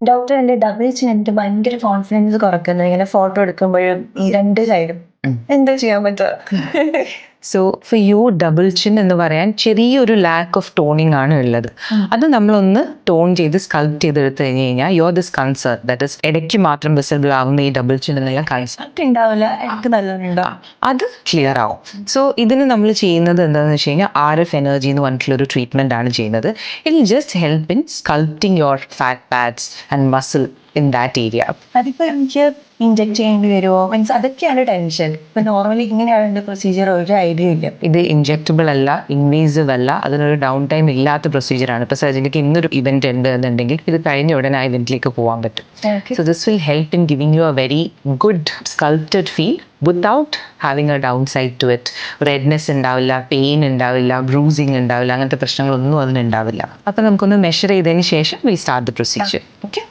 Doctor എൻ്റെ double chin എനിക്ക് ഭയങ്കര കോൺഫിഡൻസ് കുറയ്ക്കുന്നു. ഇങ്ങനെ ഫോട്ടോ എടുക്കുമ്പോഴും ഈ രണ്ട് സൈഡും എന്താ ചെയ്യാൻ പറ്റുക? So for you double chin എന്ന് പറയാൻ ചെറിയൊരു ലാക്ക് ഓഫ് ടോണിങ് ആണ് ഉള്ളത്. അത് നമ്മളൊന്ന് ടോൺ ചെയ്ത് സ്കൾപ്റ്റ് ചെയ്തെടുത്ത് കഴിഞ്ഞ് കഴിഞ്ഞാൽ your this concern that is ഇടയ്ക്ക് മാത്രം വിസിബിൾ ആവുന്ന ഈ ഡബിൾ ചിൻ എന്നുള്ള കൺസേൺ ഉണ്ടാവില്ല, എനിക്ക് നല്ലോണം അത് ക്ലിയർ ആവും. സോ ഇതിന് നമ്മൾ ചെയ്യുന്നത് എന്താണെന്ന് വെച്ച് കഴിഞ്ഞാൽ RF എനർജി എന്ന് പറഞ്ഞിട്ടുള്ളൊരു ട്രീറ്റ്മെൻറ്റ് ആണ് ചെയ്യുന്നത്. It will just help in sculpting your fat pads and muscle in that area. അതിപ്പോ എനിക്ക് ഇൻജെക്ട് ചെയ്യേണ്ടി വരുമോ? മീൻസ് അതൊക്കെയാണ് ടെൻഷൻ. ഇപ്പൊ നോർമലി ഇങ്ങനെയാണ് പ്രൊസീജിയർ, ഒരു ഐഡിയ ഇല്ല. ഇത് ഇൻജെക്റ്റബിൾ അല്ല, ഇൻവേസീവ് അല്ല, അതിനൊരു ഡൗൺ ടൈം ഇല്ലാത്ത പ്രൊസീജിയറാണ്. ഇപ്പോൾ സർജറിക്ക് ഇന്നൊരു ഇവന്റ് ഉണ്ട് എന്നുണ്ടെങ്കിൽ ഇത് കഴിഞ്ഞ ഉടനെ ആ ഇവന്റിലേക്ക് പോകാൻ പറ്റും. So this will help in giving you a very good sculpted feel without having a downside to it. Redness ഉണ്ടാവില്ല, പെയിൻ ഉണ്ടാവില്ല, ബ്രൂസിങ് ഉണ്ടാവില്ല, അങ്ങനത്തെ പ്രശ്നങ്ങളൊന്നും അതിനുണ്ടാവില്ല. അപ്പോൾ നമുക്കൊന്ന് മെഷർ ചെയ്തതിന് ശേഷം we start the procedure. Okay.